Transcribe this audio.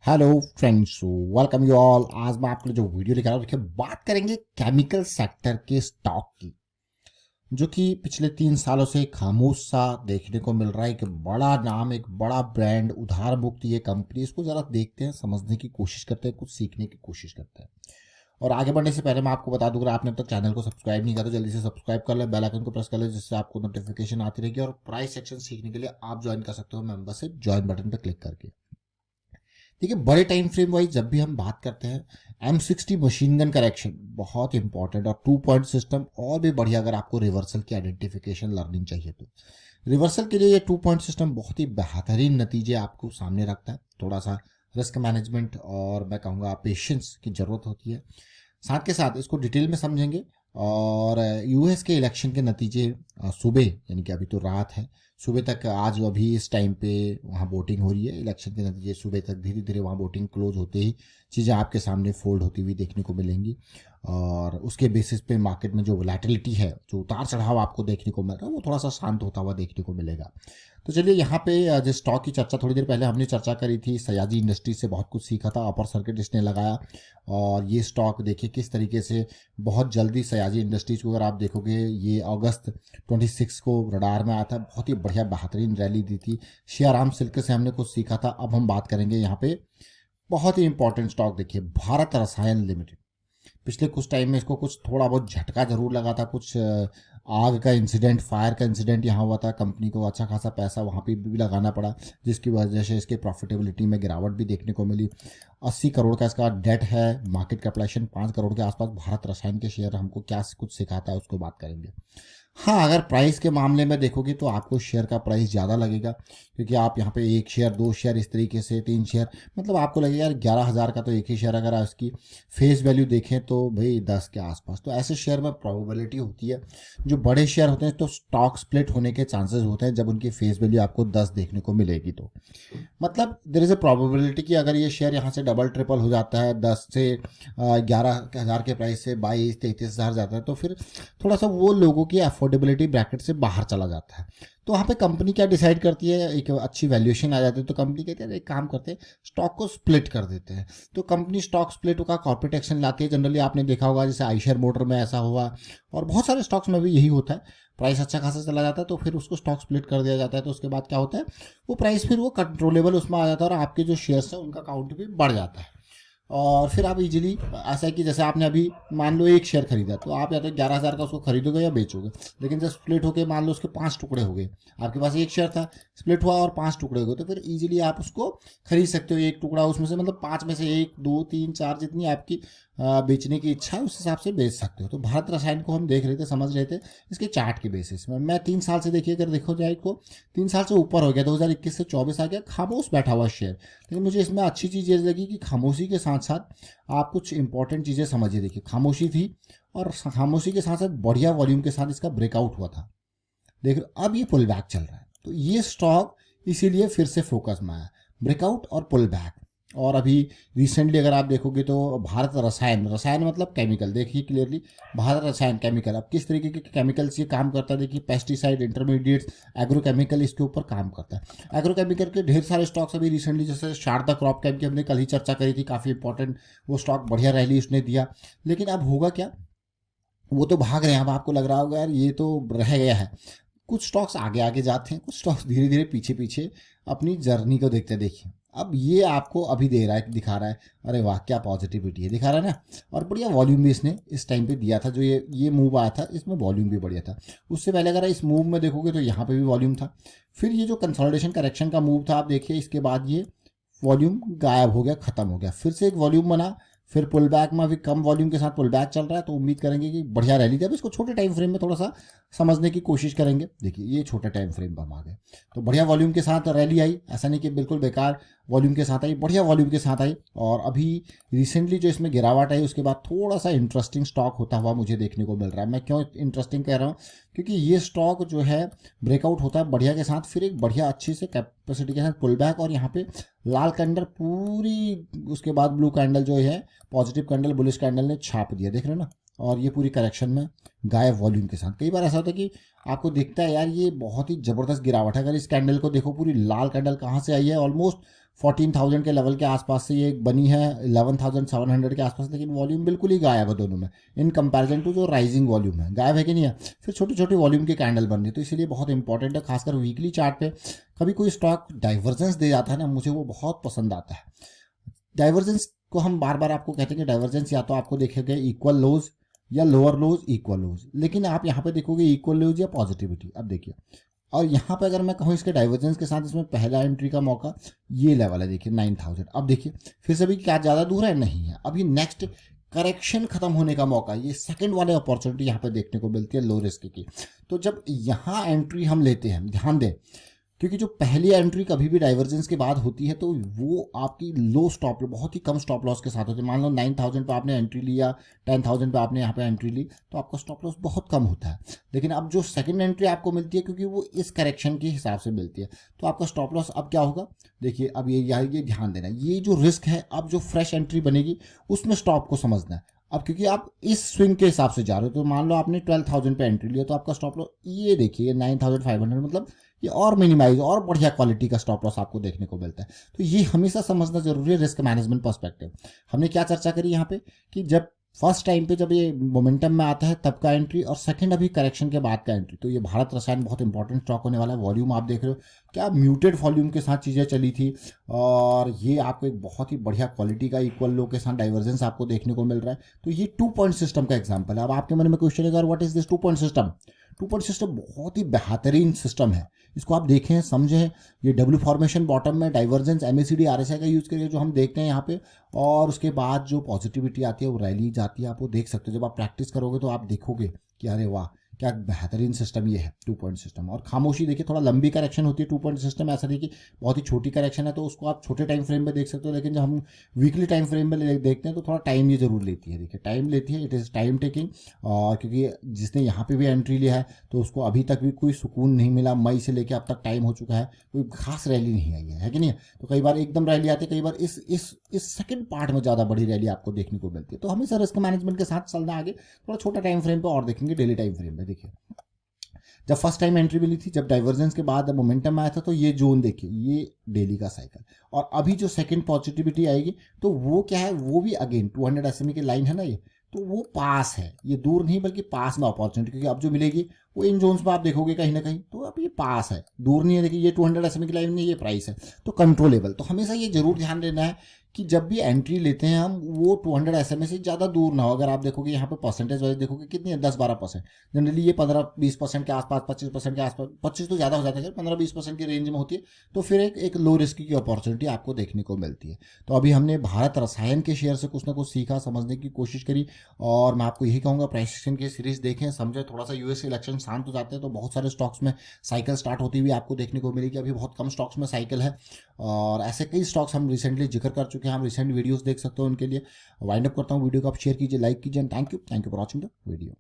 Hello friends, welcome you all. आज मैं आपके लिए जो वीडियो लेकर आ रहा हूँ, देखिए बात करेंगे केमिकल सेक्टर के स्टॉक की, जो कि पिछले 3 सालों से खामोश सा देखने को मिल रहा है। एक बड़ा नाम, एक बड़ा ब्रांड, उधार मुक्त ये कंपनी, इसको जरा देखते हैं, समझने की कोशिश करते हैं, कुछ सीखने की कोशिश करते हैं। और आगे बढ़ने से पहले मैं आपको बता दूं, अगर आपने अब तक चैनल को सब्सक्राइब नहीं किया तो जल्दी से सब्सक्राइब कर ले, बेल आइकन को प्रेस कर ले, जिससे आपको नोटिफिकेशन आती रहेगी। और प्राइस सेक्शन सीखने के लिए आप ज्वाइन कर सकते हो मेंबरशिप ज्वाइन बटन पर क्लिक करके। देखिए बड़े टाइम फ्रेम वाइज जब भी हम बात करते हैं, M60 मशीन गन करेक्शन बहुत इंपॉर्टेंट, और 2 पॉइंट सिस्टम और भी बढ़िया अगर आपको रिवर्सल की आइडेंटिफिकेशन लर्निंग चाहिए तो। रिवर्सल के लिए ये 2 पॉइंट सिस्टम बहुत ही बेहतरीन नतीजे आपको सामने रखता है। थोड़ा सा रिस्क मैनेजमेंट और मैं कहूँगा पेशेंस की ज़रूरत होती है। साथ के साथ इसको डिटेल में समझेंगे। और यूएस के इलेक्शन के नतीजे सुबह, यानी कि अभी तो रात है, सुबह तक, आज अभी इस टाइम पे वहाँ वोटिंग हो रही है। इलेक्शन के नतीजे सुबह तक, धीरे धीरे वहाँ वोटिंग क्लोज होते ही चीज़ें आपके सामने फोल्ड होती हुई देखने को मिलेंगी। और उसके बेसिस पे मार्केट में जो वोलेटिलिटी है, जो उतार चढ़ाव आपको देखने को मिल रहा है, वो थोड़ा सा शांत होता हुआ देखने को मिलेगा। तो चलिए यहाँ पे जिस स्टॉक की चर्चा थोड़ी देर पहले हमने चर्चा करी थी, सयाजी इंडस्ट्रीज से बहुत कुछ सीखा था, अपर सर्किट इसने लगाया। और ये स्टॉक देखिए किस तरीके से बहुत जल्दी, सयाजी इंडस्ट्रीज को अगर आप देखोगे, ये अगस्त 26 को रडार में आया था, बहुत ही बढ़िया बेहतरीन रैली दी थी। सियाराम सिल्क से हमने कुछ सीखा था। अब हम बात करेंगे यहाँ पे बहुत ही इंपॉर्टेंट स्टॉक, देखिए भारत रसायन लिमिटेड। पिछले कुछ टाइम में इसको कुछ थोड़ा बहुत झटका जरूर लगा था, कुछ आग का इंसिडेंट, फायर का इंसिडेंट यहाँ हुआ था, कंपनी को अच्छा खासा पैसा वहाँ पे भी लगाना पड़ा, जिसकी वजह से इसके प्रॉफिटेबिलिटी में गिरावट भी देखने को मिली। 80 करोड़ का इसका डेट है, मार्केट कैपिटलाइजेशन 5 करोड़ के आसपास। भारत रसायन के शेयर हमको क्या कुछ सिखाता है उसको बात करेंगे। हाँ, अगर प्राइस के मामले में देखोगे तो आपको शेयर का प्राइस ज़्यादा लगेगा, क्योंकि आप यहाँ पे 1 शेयर, 2 शेयर, इस तरीके से 3 शेयर, मतलब आपको लगेगा यार 11,000 का तो एक ही शेयर। अगर आप इसकी फेस वैल्यू देखें तो भाई 10 के आसपास, तो ऐसे शेयर में प्रोबेबिलिटी होती है। जो बड़े शेयर होते हैं तो स्टॉक स्प्लिट होने के चांसेस होते हैं जब उनकी फेस वैल्यू आपको 10 देखने को मिलेगी। तो मतलब देर इज़ अ प्रोबेबिलिटी कि अगर ये शेयर यहाँ से डबल ट्रिपल हो जाता है, 10 से 11,000 के प्राइस से 22-23 हज़ार जाता है, तो फिर थोड़ा सा वो लोगों की अफोर्डेबिलिटी ब्रैकेट से बाहर चला जाता है। तो वहाँ पे कंपनी क्या डिसाइड करती है, एक अच्छी वैल्यूएशन आ जाती है, तो कंपनी कहती है एक काम करते हैं, स्टॉक को स्प्लिट कर देते हैं। तो कंपनी स्टॉक स्प्लिट का कॉर्पोरेट एक्शन लाती है। जनरली आपने देखा होगा, जैसे आईशर मोटर में ऐसा हुआ, और बहुत सारे स्टॉक्स में भी यही होता है। प्राइस अच्छा खासा चला जाता है तो फिर उसको स्टॉक स्प्लिट कर दिया जाता है। तो उसके बाद क्या होता है, वो प्राइस फिर वो कंट्रोलेबल उसमें आ जाता है, और आपके जो शेयर्स हैं उनका काउंट भी बढ़ जाता है। और फिर आप इजीली, ऐसा है कि जैसे आपने अभी मान लो 1 शेयर खरीदा, तो आप या तो 11,000 का उसको खरीदोगे या बेचोगे। लेकिन जब स्प्लिट होके मान लो उसके 5 टुकड़े हो गए, आपके पास 1 शेयर था, स्प्लिट हुआ और 5 टुकड़े हो गए, तो फिर इजीली आप उसको खरीद सकते हो। एक टुकड़ा उसमें से, मतलब 5 में से 1, 2, 3, 4, जितनी आपकी बेचने की इच्छा है उस हिसाब से बेच सकते हो। तो भारत रसायन को हम देख रहे थे, समझ रहे थे इसके चार्ट के बेसिस में। मैं 3 साल से, देखिए अगर देखो जाए इसको, 3 साल से ऊपर हो गया, 2021 से 24 आ गया, खामोश बैठा हुआ शेयर। लेकिन मुझे इसमें अच्छी चीज़ ये लगी कि खामोशी के साथ साथ आप कुछ इंपॉर्टेंट चीज़ें समझिए। देखिए खामोशी थी, और खामोशी के साथ साथ बढ़िया वॉल्यूम के साथ इसका ब्रेकआउट हुआ था। देख अब ये पुल बैक चल रहा है, तो ये स्टॉक इसीलिए फिर से फोकस में आया, ब्रेकआउट और पुल बैक। और अभी रिसेंटली अगर आप देखोगे तो भारत रसायन, रसायन मतलब केमिकल, देखिए क्लियरली, भारत रसायन केमिकल। अब किस तरीके के केमिकल्स ये काम करता है, देखिए पेस्टिसाइड, इंटरमीडिएट्स, एग्रोकेमिकल, इसके ऊपर काम करता है। एग्रोकेमिकल के ढेर सारे स्टॉक्स अभी रिसेंटली, जैसे शारदा क्रॉप केम की हमने कल ही चर्चा करी थी, काफ़ी इंपॉर्टेंट वो स्टॉक, बढ़िया रैली उसने दिया। लेकिन अब होगा क्या, वो तो भाग रहे हैं। अब आपको लग रहा होगा यार ये तो रह गया है। कुछ स्टॉक्स आगे आगे जाते हैं, कुछ स्टॉक्स धीरे धीरे पीछे पीछे अपनी जर्नी को देखते देखिए। अब ये आपको अभी दे रहा है, दिखा रहा है, अरे वाह क्या पॉजिटिविटी है, दिखा रहा है ना। और बढ़िया वॉल्यूम भी इसने इस टाइम पे दिया था, जो ये मूव आया था, इसमें वॉल्यूम भी बढ़िया था। उससे पहले अगर इस मूव में देखोगे तो यहाँ पे भी वॉल्यूम था। फिर ये जो कंसोलिडेशन करेक्शन का मूव था, आप देखिए इसके बाद ये वॉल्यूम गायब हो गया, खत्म हो गया, फिर से एक वॉल्यूम बना, फिर पुल बैक में अभी कम वॉल्यूम के साथ पुल बैक चल रहा है। तो उम्मीद करेंगे कि बढ़िया रैली। जब इसको छोटे टाइम फ्रेम में थोड़ा सा समझने की कोशिश करेंगे, देखिए ये छोटे टाइम फ्रेम पर हम आ गए, तो बढ़िया वॉल्यूम के साथ रैली आई, ऐसा नहीं कि बिल्कुल बेकार वॉल्यूम के साथ आई, बढ़िया वॉल्यूम के साथ आई। और अभी रिसेंटली जो इसमें गिरावट आई, उसके बाद थोड़ा सा इंटरेस्टिंग स्टॉक होता हुआ मुझे देखने को मिल रहा है। मैं क्यों इंटरेस्टिंग कह रहा हूँ, क्योंकि ये स्टॉक जो है ब्रेकआउट होता है बढ़िया के साथ, फिर एक बढ़िया अच्छी से कैपेसिटी के साथ पुल बैक, और यहाँ पे लाल कैंडल पूरी, उसके बाद ब्लू कैंडल जो है, पॉजिटिव कैंडल, बुलिश कैंडल ने छाप दिया, देख रहे हो ना। और ये पूरी करेक्शन में गायब वॉल्यूम के साथ। कई बार ऐसा होता है कि आपको दिखता है यार ये बहुत ही ज़बरदस्त गिरावट है, अगर इस कैंडल को देखो, पूरी लाल कैंडल कहाँ से आई है, ऑलमोस्ट 14,000 के लेवल के आसपास से ये बनी है 11,700 के आसपास, लेकिन वॉल्यूम बिल्कुल ही गायब है दोनों में इन कंपैरिजन टू जो राइजिंग वॉल्यूम है, गायब है कि नहीं है। फिर छोटी छोटी वॉल्यूम की कैंडल बन रही है, तो इसीलिए बहुत इंपॉर्टेंट है, खासकर वीकली चार्ट पे कभी कोई स्टॉक डाइवर्जेंस दे जाता है ना, मुझे वो बहुत पसंद आता है। डाइवर्जेंस को हम बार बार आपको कहते हैं कि डाइवर्जेंस या तो आपको देखेंगे इक्वल लोज या लोअर लोज इक्वल लोज, लेकिन आप यहाँ पे देखोगे इक्वल लोज या पॉजिटिविटी। अब देखिए, और यहाँ पे अगर मैं कहूँ इसके डाइवर्जेंस के साथ, इसमें पहला एंट्री का मौका ये लेवल है, देखिए 9,000। अब देखिए फिर से भी क्या ज़्यादा दूर है, नहीं है। अब ये नेक्स्ट करेक्शन खत्म होने का मौका, ये सेकंड वाले अपॉर्चुनिटी यहाँ पे देखने को मिलती है लो रिस्क की। तो जब यहाँ एंट्री हम लेते हैं, ध्यान दें, क्योंकि जो पहली एंट्री कभी भी डाइवर्जेंस के बाद होती है तो वो आपकी लो स्टॉप, बहुत ही कम स्टॉप लॉस के साथ होती है। मान लो 9,000 पे आपने एंट्री लिया, 10,000 पे आपने यहाँ पे एंट्री ली, तो आपका स्टॉप लॉस बहुत कम होता है। लेकिन अब जो सेकंड एंट्री आपको मिलती है, क्योंकि वो इस करेक्शन के हिसाब से मिलती है, तो आपका स्टॉप लॉस अब क्या होगा, देखिए अब ये ध्यान देना, ये जो रिस्क है, अब जो फ्रेश एंट्री बनेगी उसमें स्टॉप को समझना है। अब क्योंकि आप इस स्विंग के हिसाब से जा रहे हो, तो मान लो आपने 12,000 पे एंट्री लिया, तो आपका स्टॉप लॉस ये देखिए 9,500, मतलब ये और मिनिमाइज और बढ़िया क्वालिटी का स्टॉप लॉस आपको देखने को मिलता है। तो ये हमेशा समझना जरूरी है रिस्क मैनेजमेंट पर्सपेक्टिव। हमने क्या चर्चा करी यहाँ पे कि जब फर्स्ट टाइम पे जब ये मोमेंटम में आता है तब का एंट्री, और सेकंड अभी करेक्शन के बाद का एंट्री। तो ये भारत रसायन बहुत इंपॉर्टेंट स्टॉक होने वाला है। वॉल्यूम आप देख रहे हो क्या म्यूटेड वॉल्यूम के साथ चीज़ें चली थी, और ये आपको एक बहुत ही बढ़िया क्वालिटी का इक्वल लो के साथ डाइवर्जेंस आपको देखने को मिल रहा है। तो ये 2 पॉइंट सिस्टम का एग्जाम्पल है। अब आपके मन में क्वेश्चन है, what is this 2 point system. 2 point system बहुत ही बेहतरीन सिस्टम है, इसको आप देखें समझें। ये डब्ल्यू फॉर्मेशन बॉटम में डाइवर्जेंस MACD RSI का यूज़ करिए जो हम देखते हैं यहाँ पे, और उसके बाद जो पॉजिटिविटी आती है वो रैली जाती है, आप वो देख सकते हो। जब आप प्रैक्टिस करोगे तो आप देखोगे कि अरे वाह क्या बेहतरीन सिस्टम ये है 2 पॉइंट सिस्टम। और खामोशी देखिए, थोड़ा लंबी करेक्शन होती है 2 पॉइंट सिस्टम, ऐसा नहीं कि बहुत ही छोटी करेक्शन है तो उसको आप छोटे टाइम फ्रेम में देख सकते हो, लेकिन जब हम वीकली टाइम फ्रेम में देखते हैं तो थोड़ा टाइम ये जरूर लेती है। देखिए टाइम लेती है, इट इज़ टाइम टेकिंग। और क्योंकि जिसने यहाँ पे भी एंट्री लिया है तो उसको अभी तक भी कोई सुकून नहीं मिला, मई से लेकर अब तक टाइम हो चुका है, कोई खास रैली नहीं आई है कि नहीं। तो कई बार एकदम रैली आती है, कई बार इस सेकंड पार्ट में ज़्यादा बड़ी रैली आपको देखने को मिलती है। तो हमेशा रिस्क मैनेजमेंट के साथ चलना आगे, थोड़ा छोटा टाइम फ्रेम पे और देखेंगे डेली टाइम फ्रेम में। देखिए जब फर्स्ट टाइम एंट्री मिली थी, जब डाइवर्जेंस के बाद मोमेंटम आया था, तो ये जोन देखिए, ये डेली का साइकिल। और अभी जो सेकंड पॉजिटिविटी आएगी तो वो क्या है, वो भी अगेन 200 SMA की लाइन है ना, ये तो वो पास है, ये दूर नहीं बल्कि पास में अपॉर्चुनिटी, क्योंकि अब जो मिलेगी वो इन जोन्स में आप देखोगे कहीं ना कहीं, तो अब ये पास है, दूर नहीं है। देखिए ये 200 SMA की लाइन में ये प्राइस है, तो कंट्रोलेबल। तो हमेशा ये जरूर ध्यान देना है कि जब भी एंट्री लेते हैं हम, वो 200 SMA से ज़्यादा दूर ना हो। अगर आप देखोगे यहाँ पे परसेंटेज वाइज देखोगे कितनी है, 10-12%। जनरली ये 15-20% के आसपास, 25% के आसपास, 25 तो ज़्यादा हो जाता है, 15-20% की रेंज में होती है। तो फिर एक लो रिस्क की अपॉर्चुनिटी आपको देखने को मिलती है। तो अभी हमने भारत रसायन के शेयर से कुछ ना कुछ सीखा, समझने की कोशिश करी, और मैं आपको यही कहूँगा प्राइस एक्शन की सीरीज देखें, समझें। थोड़ा सा US इलेक्शन शांत हो जाते हैं तो बहुत सारे स्टॉक्स में साइकिल स्टार्ट होती हुई आपको देखने को मिलेगी। अभी बहुत कम स्टॉक्स में साइकिल है, और ऐसे कई स्टॉक्स हम रिसेंटली जिक्र कर चुके हैं, हम रिसेंट वीडियोस देख सकते हो उनके लिए। वाइंड अप करता हूँ वीडियो को, आप शेयर कीजिए, लाइक कीजिए। Thank you for watching the video.